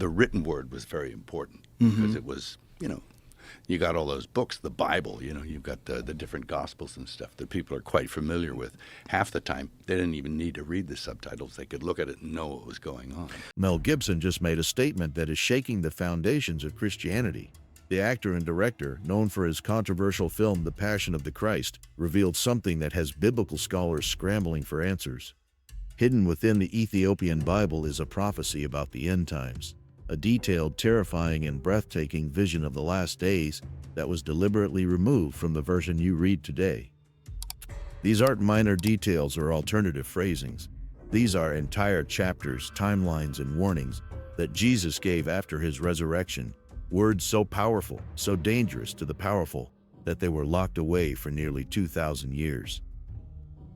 the written word was very important because it was, you got all those books, the Bible, you've got the different Gospels and stuff that people are quite familiar with. Half the time, they didn't even need to read the subtitles. They could look at it and know what was going on. Mel Gibson just made a statement that is shaking the foundations of Christianity. The actor and director, known for his controversial film The Passion of the Christ, revealed something that has biblical scholars scrambling for answers. Hidden within the Ethiopian Bible is a prophecy about the end times, a detailed, terrifying, and breathtaking vision of the last days that was deliberately removed from the version you read today. These aren't minor details or alternative phrasings. These are entire chapters, timelines, and warnings that Jesus gave after his resurrection, words so powerful, so dangerous to the powerful, that they were locked away for nearly 2,000 years.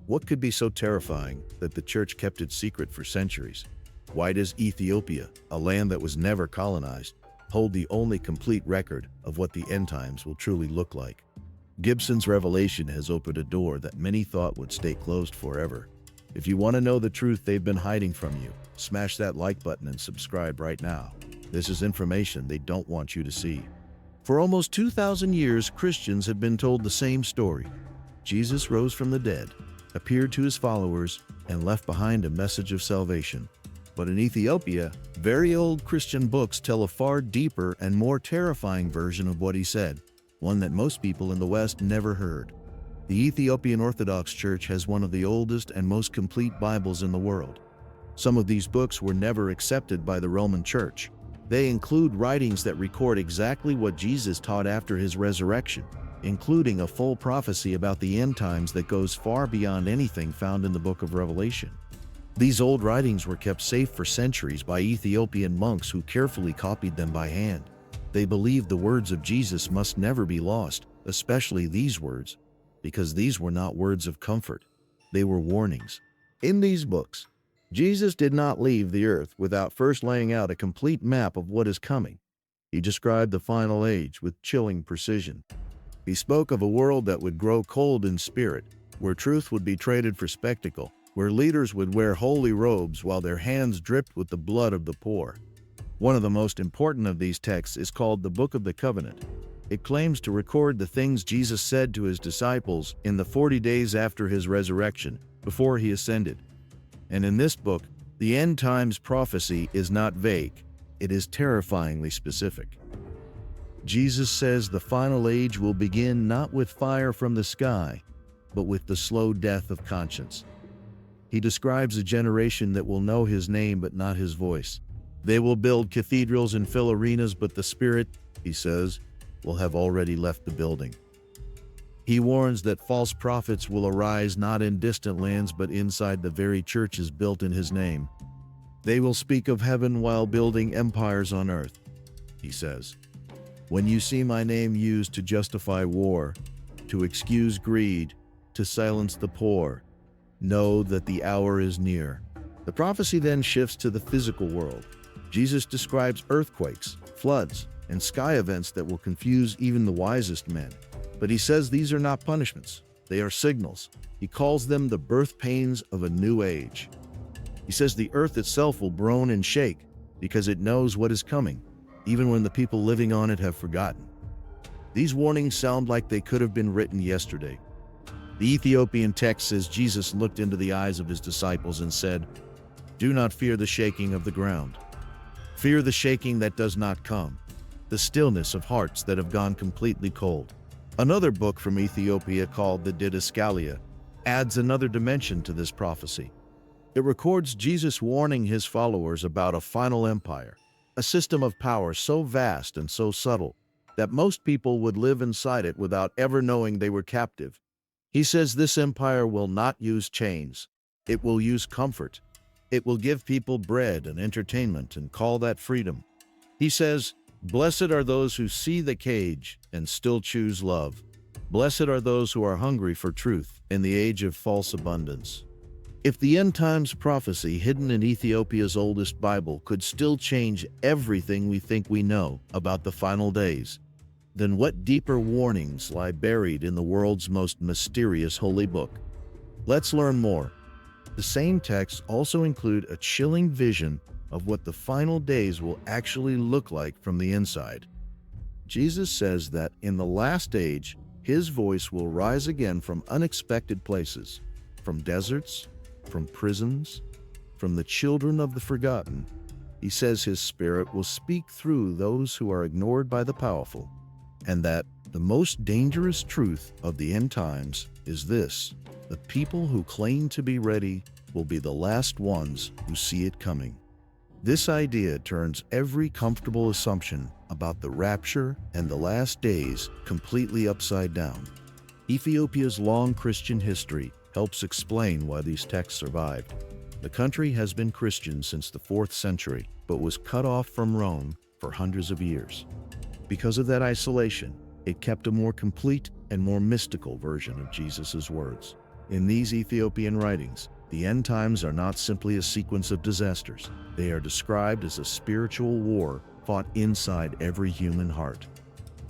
What could be so terrifying that the church kept it secret for centuries? Why does Ethiopia, a land that was never colonized, hold the only complete record of what the end times will truly look like? Gibson's revelation has opened a door that many thought would stay closed forever. If you want to know the truth they've been hiding from you, smash that like button and subscribe right now. This is information they don't want you to see. For almost 2,000 years, Christians have been told the same story. Jesus rose from the dead, appeared to his followers, and left behind a message of salvation. But in Ethiopia, very old Christian books tell a far deeper and more terrifying version of what he said, one that most people in the West never heard. The Ethiopian Orthodox Church has one of the oldest and most complete Bibles in the world. Some of these books were never accepted by the Roman Church. They include writings that record exactly what Jesus taught after his resurrection, including a full prophecy about the end times that goes far beyond anything found in the book of Revelation. These old writings were kept safe for centuries by Ethiopian monks who carefully copied them by hand. They believed the words of Jesus must never be lost, especially these words, because these were not words of comfort. They were warnings. In these books, Jesus did not leave the earth without first laying out a complete map of what is coming. He described the final age with chilling precision. He spoke of a world that would grow cold in spirit, where truth would be traded for spectacle, where leaders would wear holy robes while their hands dripped with the blood of the poor. One of the most important of these texts is called the Book of the Covenant. It claims to record the things Jesus said to his disciples in the 40 days after his resurrection, before he ascended. And in this book, the end times prophecy is not vague, it is terrifyingly specific. Jesus says the final age will begin not with fire from the sky, but with the slow death of conscience. He describes a generation that will know his name but not his voice. They will build cathedrals and fill arenas, but the Spirit, he says, will have already left the building. He warns that false prophets will arise not in distant lands but inside the very churches built in his name. They will speak of heaven while building empires on earth, he says. When you see my name used to justify war, to excuse greed, to silence the poor, know that the hour is near. The prophecy then shifts to the physical world. Jesus describes earthquakes, floods, and sky events that will confuse even the wisest men. But he says these are not punishments, they are signals. He calls them the birth pains of a new age. He says the earth itself will groan and shake because it knows what is coming, even when the people living on it have forgotten. These warnings sound like they could have been written yesterday. The Ethiopian text says Jesus looked into the eyes of his disciples and said, "Do not fear the shaking of the ground. Fear the shaking that does not come, the stillness of hearts that have gone completely cold." Another book from Ethiopia called the Didascalia adds another dimension to this prophecy. It records Jesus warning his followers about a final empire, a system of power so vast and so subtle that most people would live inside it without ever knowing they were captive. He says this empire will not use chains. It will use comfort. It will give people bread and entertainment and call that freedom. He says, "Blessed are those who see the cage and still choose love. Blessed are those who are hungry for truth in the age of false abundance." If the end times prophecy hidden in Ethiopia's oldest Bible could still change everything we think we know about the final days, then what deeper warnings lie buried in the world's most mysterious holy book? Let's learn more. The same texts also include a chilling vision of what the final days will actually look like from the inside. Jesus says that in the last age, his voice will rise again from unexpected places, from deserts, from prisons, from the children of the forgotten. He says his Spirit will speak through those who are ignored by the powerful, and that the most dangerous truth of the end times is this: the people who claim to be ready will be the last ones who see it coming. This idea turns every comfortable assumption about the rapture and the last days completely upside down. Ethiopia's long Christian history helps explain why these texts survived. The country has been Christian since the 4th century, but was cut off from Rome for hundreds of years. Because of that isolation, it kept a more complete and more mystical version of Jesus' words. In these Ethiopian writings, the end times are not simply a sequence of disasters. They are described as a spiritual war fought inside every human heart.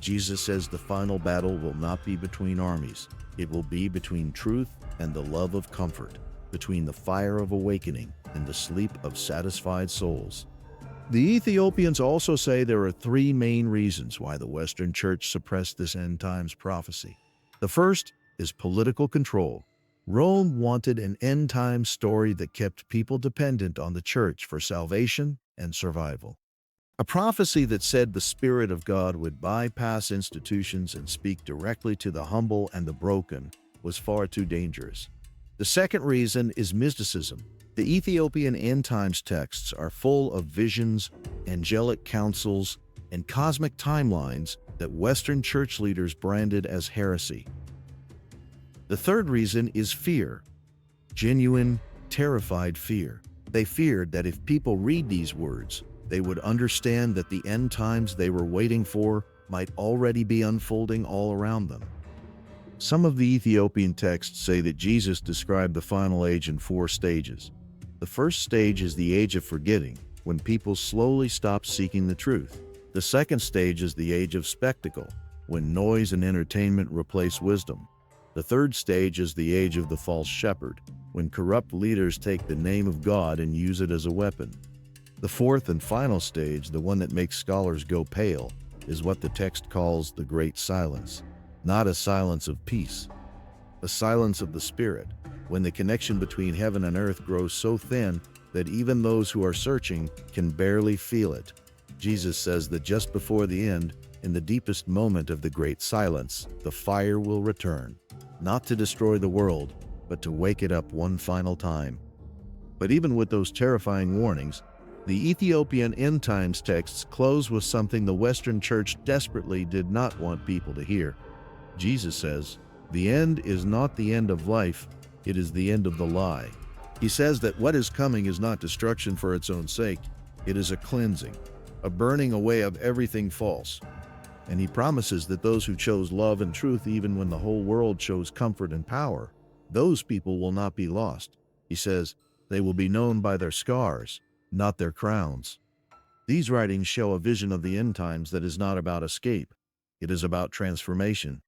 Jesus says the final battle will not be between armies. It will be between truth and the love of comfort, between the fire of awakening and the sleep of satisfied souls. The Ethiopians also say there are 3 main reasons why the Western Church suppressed this end times prophecy. The first is political control. Rome wanted an end times story that kept people dependent on the Church for salvation and survival. A prophecy that said the Spirit of God would bypass institutions and speak directly to the humble and the broken was far too dangerous. The second reason is mysticism. The Ethiopian end times texts are full of visions, angelic counsels, and cosmic timelines that Western church leaders branded as heresy. The third reason is fear. Genuine, terrified fear. They feared that if people read these words, they would understand that the end times they were waiting for might already be unfolding all around them. Some of the Ethiopian texts say that Jesus described the final age in 4 stages. The first stage is the age of forgetting, when people slowly stop seeking the truth. The second stage is the age of spectacle, when noise and entertainment replace wisdom. The third stage is the age of the false shepherd, when corrupt leaders take the name of God and use it as a weapon. The fourth and final stage, the one that makes scholars go pale, is what the text calls the Great Silence. Not a silence of peace, a silence of the Spirit, when the connection between heaven and earth grows so thin that even those who are searching can barely feel it. Jesus says that just before the end, in the deepest moment of the Great Silence, the fire will return, not to destroy the world, but to wake it up one final time. But even with those terrifying warnings, the Ethiopian end times texts close with something the Western Church desperately did not want people to hear. Jesus says, "The end is not the end of life, it is the end of the lie." He says that what is coming is not destruction for its own sake, it is a cleansing, a burning away of everything false. And he promises that those who chose love and truth even when the whole world chose comfort and power, those people will not be lost. He says, they will be known by their scars, not their crowns. These writings show a vision of the end times that is not about escape, it is about transformation.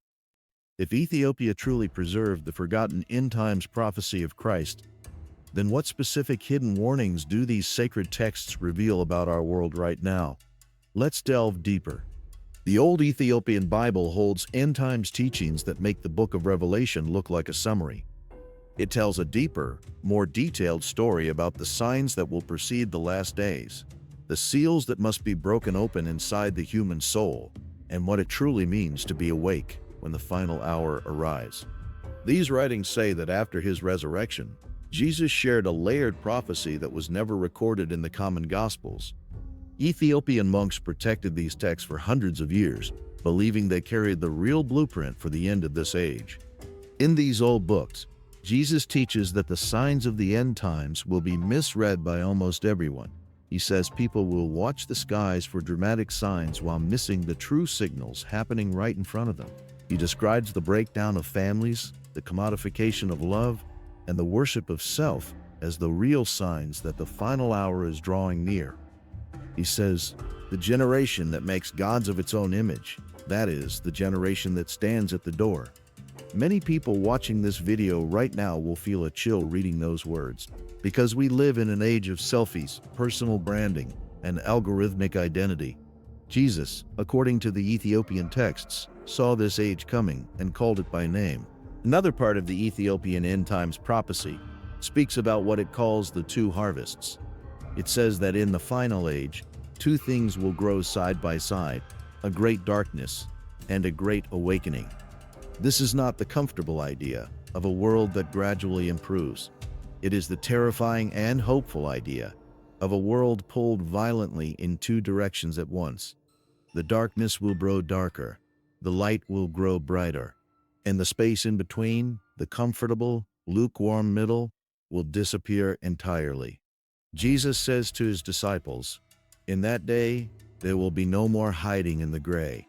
If Ethiopia truly preserved the forgotten end times prophecy of Christ, then what specific hidden warnings do these sacred texts reveal about our world right now? Let's delve deeper. The old Ethiopian Bible holds end times teachings that make the book of Revelation look like a summary. It tells a deeper, more detailed story about the signs that will precede the last days, the seals that must be broken open inside the human soul, and what it truly means to be awake when the final hour arrives. These writings say that after his resurrection, Jesus shared a layered prophecy that was never recorded in the common Gospels. Ethiopian monks protected these texts for hundreds of years, believing they carried the real blueprint for the end of this age. In these old books, Jesus teaches that the signs of the end times will be misread by almost everyone. He says people will watch the skies for dramatic signs while missing the true signals happening right in front of them. He describes the breakdown of families, the commodification of love, and the worship of self as the real signs that the final hour is drawing near. He says, the generation that makes gods of its own image, that is, the generation that stands at the door. Many people watching this video right now will feel a chill reading those words. Because we live in an age of selfies, personal branding, and algorithmic identity, Jesus, according to the Ethiopian texts, saw this age coming and called it by name. Another part of the Ethiopian end times prophecy speaks about what it calls the two harvests. It says that in the final age, two things will grow side by side, a great darkness and a great awakening. This is not the comfortable idea of a world that gradually improves. It is the terrifying and hopeful idea of a world pulled violently in two directions at once. The darkness will grow darker, the light will grow brighter, and the space in between, the comfortable, lukewarm middle, will disappear entirely. Jesus says to his disciples, "In that day, there will be no more hiding in the gray.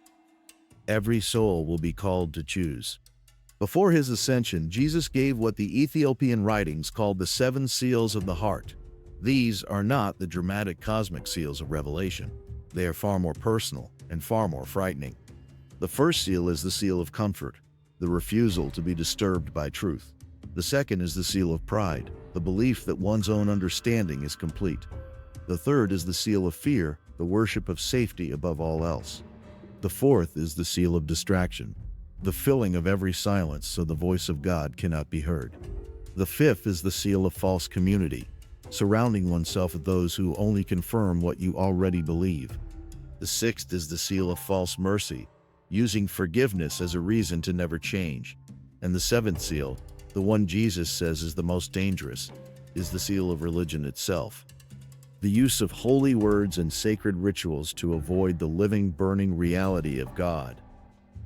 Every soul will be called to choose." Before his ascension, Jesus gave what the Ethiopian writings called the 7 seals of the heart. These are not the dramatic cosmic seals of Revelation. They are far more personal and far more frightening. The first seal is the seal of comfort, the refusal to be disturbed by truth. The second is the seal of pride, the belief that one's own understanding is complete. The third is the seal of fear, the worship of safety above all else. The fourth is the seal of distraction, the filling of every silence so the voice of God cannot be heard. The fifth is the seal of false community, surrounding oneself with those who only confirm what you already believe. The sixth is the seal of false mercy, using forgiveness as a reason to never change. And the seventh seal, the one Jesus says is the most dangerous, is the seal of religion itself. The use of holy words and sacred rituals to avoid the living, burning reality of God.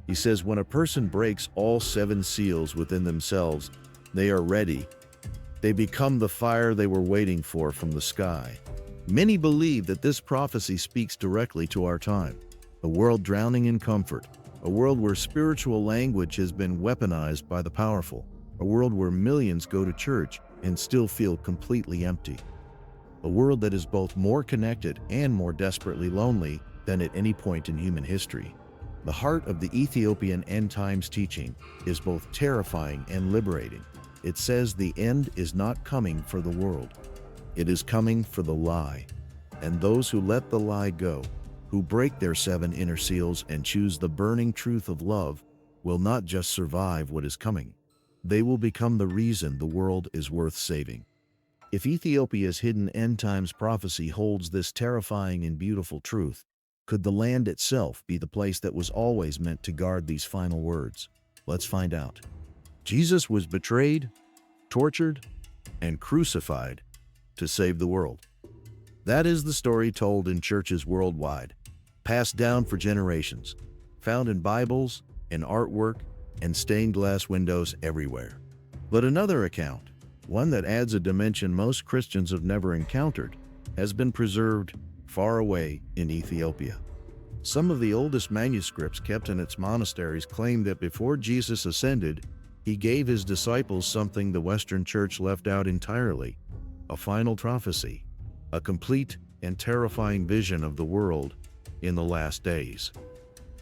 He says when a person breaks all 7 seals within themselves, they are ready. They become the fire they were waiting for from the sky. Many believe that this prophecy speaks directly to our time, a world drowning in comfort, a world where spiritual language has been weaponized by the powerful, a world where millions go to church and still feel completely empty, a world that is both more connected and more desperately lonely than at any point in human history. The heart of the Ethiopian end times teaching is both terrifying and liberating. It says the end is not coming for the world. It is coming for the lie. And those who let the lie go, who break their 7 inner seals and choose the burning truth of love, will not just survive what is coming. They will become the reason the world is worth saving. If Ethiopia's hidden end times prophecy holds this terrifying and beautiful truth, could the land itself be the place that was always meant to guard these final words? Let's find out. Jesus was betrayed, tortured, and crucified to save the world. That is the story told in churches worldwide, passed down for generations, found in Bibles, in artwork, and stained glass windows everywhere. But another account, one that adds a dimension most Christians have never encountered, has been preserved far away in Ethiopia. Some of the oldest manuscripts kept in its monasteries claim that before Jesus ascended, he gave his disciples something the Western Church left out entirely, a final prophecy, a complete and terrifying vision of the world in the last days.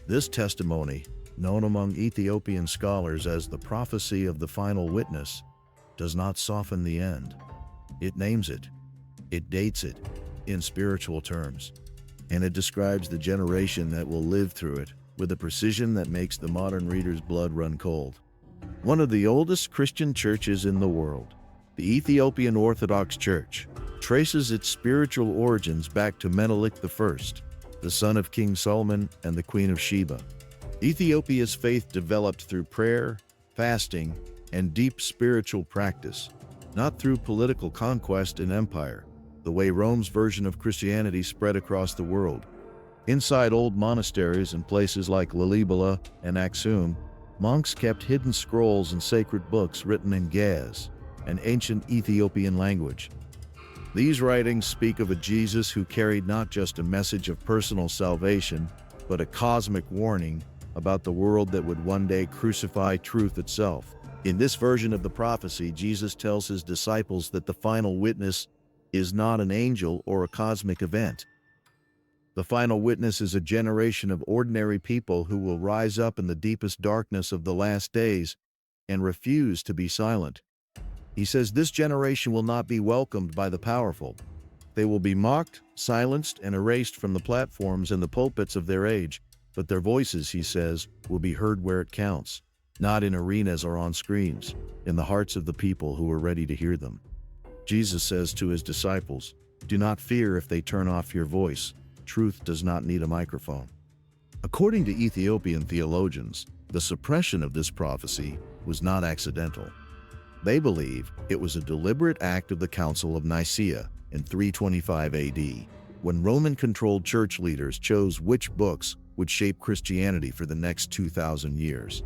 This testimony, known among Ethiopian scholars as the prophecy of the final witness, does not soften the end. It names it, it dates it in spiritual terms, and it describes the generation that will live through it with a precision that makes the modern reader's blood run cold. One of the oldest Christian churches in the world, the Ethiopian Orthodox Church, traces its spiritual origins back to Menelik I, the son of King Solomon and the Queen of Sheba. Ethiopia's faith developed through prayer, fasting, and deep spiritual practice, not through political conquest and empire, the way Rome's version of Christianity spread across the world. Inside old monasteries in places like Lalibela and Aksum, monks kept hidden scrolls and sacred books written in Gaz, an ancient Ethiopian language. These writings speak of a Jesus who carried not just a message of personal salvation, but a cosmic warning about the world that would one day crucify truth itself. In this version of the prophecy, Jesus tells his disciples that the final witness is not an angel or a cosmic event. The final witness is a generation of ordinary people who will rise up in the deepest darkness of the last days and refuse to be silent. He says this generation will not be welcomed by the powerful. They will be mocked, silenced, and erased from the platforms and the pulpits of their age, but their voices, he says, will be heard where it counts, not in arenas or on screens, in the hearts of the people who are ready to hear them. Jesus says to his disciples, "Do not fear if they turn off your voice. Truth does not need a microphone." According to Ethiopian theologians, the suppression of this prophecy was not accidental. They believe it was a deliberate act of the Council of Nicaea in 325 AD, when Roman-controlled church leaders chose which books would shape Christianity for the next 2,000 years.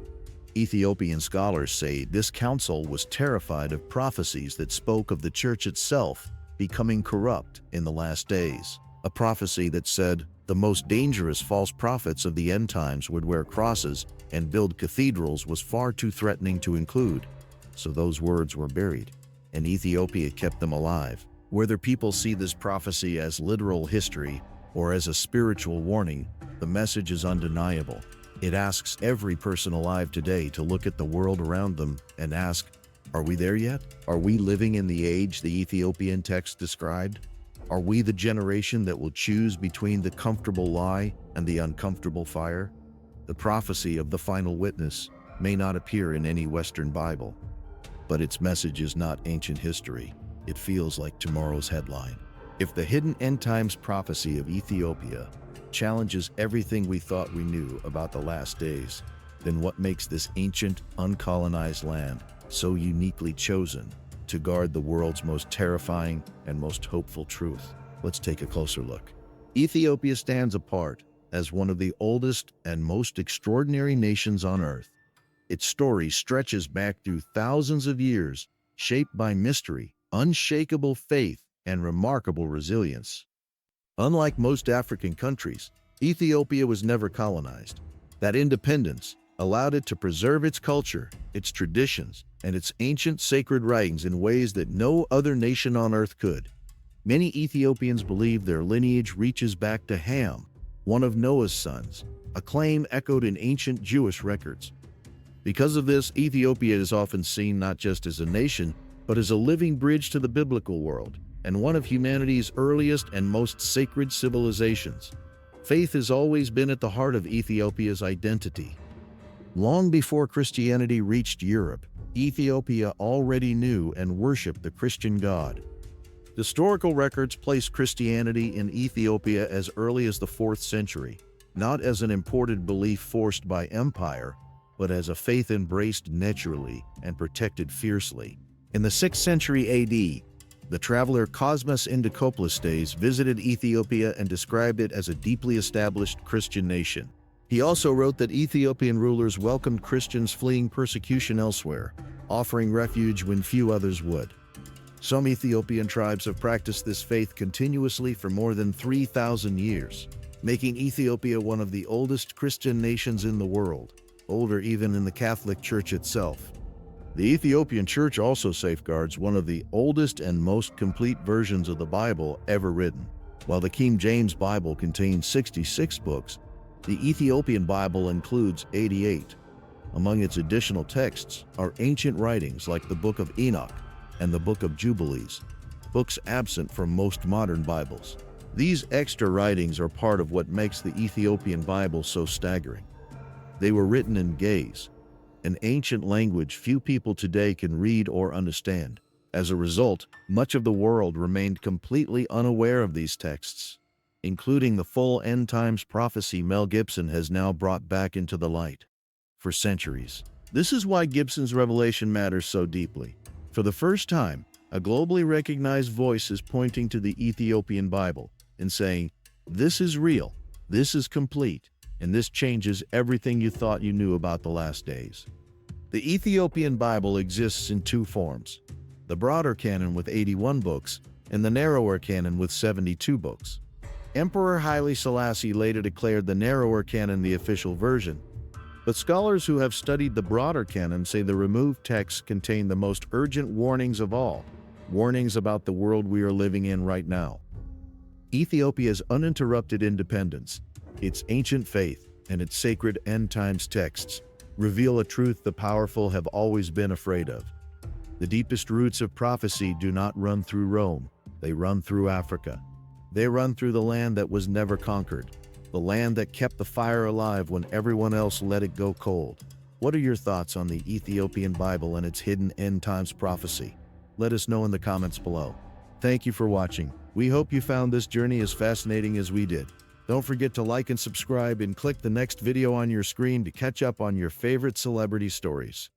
Ethiopian scholars say this council was terrified of prophecies that spoke of the church itself becoming corrupt in the last days. A prophecy that said the most dangerous false prophets of the end times would wear crosses and build cathedrals was far too threatening to include. So those words were buried, and Ethiopia kept them alive. Whether people see this prophecy as literal history or as a spiritual warning, the message is undeniable. It asks every person alive today to look at the world around them and ask, are we there yet? Are we living in the age the Ethiopian text described? Are we the generation that will choose between the comfortable lie and the uncomfortable fire? The prophecy of the final witness may not appear in any Western Bible, but its message is not ancient history. It feels like tomorrow's headline. If the hidden end times prophecy of Ethiopia challenges everything we thought we knew about the last days, then what makes this ancient, uncolonized land so uniquely chosen to guard the world's most terrifying and most hopeful truth? Let's take a closer look. Ethiopia stands apart as one of the oldest and most extraordinary nations on earth. Its story stretches back through thousands of years, shaped by mystery, unshakable faith, and remarkable resilience. Unlike most African countries, Ethiopia was never colonized. That independence allowed it to preserve its culture, its traditions, and its ancient sacred writings in ways that no other nation on earth could. Many Ethiopians believe their lineage reaches back to Ham, one of Noah's sons, a claim echoed in ancient Jewish records. Because of this, Ethiopia is often seen not just as a nation, but as a living bridge to the biblical world, and one of humanity's earliest and most sacred civilizations. Faith has always been at the heart of Ethiopia's identity. Long before Christianity reached Europe, Ethiopia already knew and worshipped the Christian God. Historical records place Christianity in Ethiopia as early as the 4th century, not as an imported belief forced by empire, but as a faith embraced naturally and protected fiercely. In the 6th century AD, the traveler Cosmas Indicoplistes visited Ethiopia and described it as a deeply established Christian nation. He also wrote that Ethiopian rulers welcomed Christians fleeing persecution elsewhere, offering refuge when few others would. Some Ethiopian tribes have practiced this faith continuously for more than 3,000 years, making Ethiopia one of the oldest Christian nations in the world, older even than the Catholic Church itself. The Ethiopian Church also safeguards one of the oldest and most complete versions of the Bible ever written. While the King James Bible contains 66 books, the Ethiopian Bible includes 88. Among its additional texts are ancient writings like the Book of Enoch and the Book of Jubilees, books absent from most modern Bibles. These extra writings are part of what makes the Ethiopian Bible so staggering. They were written in Ge'ez, an ancient language few people today can read or understand. As a result, much of the world remained completely unaware of these texts, including the full end times prophecy Mel Gibson has now brought back into the light. For centuries. This is why Gibson's revelation matters so deeply. For the first time, a globally recognized voice is pointing to the Ethiopian Bible and saying, "This is real, this is complete, and this changes everything you thought you knew about the last days." The Ethiopian Bible exists in two forms: the broader canon with 81 books and the narrower canon with 72 books. Emperor Haile Selassie later declared the narrower canon the official version, but scholars who have studied the broader canon say the removed texts contain the most urgent warnings of all, warnings about the world we are living in right now. Ethiopia's uninterrupted independence, its ancient faith, and its sacred end times texts reveal a truth the powerful have always been afraid of. The deepest roots of prophecy do not run through Rome, they run through Africa. They run through the land that was never conquered, the land that kept the fire alive when everyone else let it go cold. What are your thoughts on the Ethiopian Bible and its hidden end times prophecy? Let us know in the comments below. Thank you for watching. We hope you found this journey as fascinating as we did. Don't forget to like and subscribe and click the next video on your screen to catch up on your favorite celebrity stories.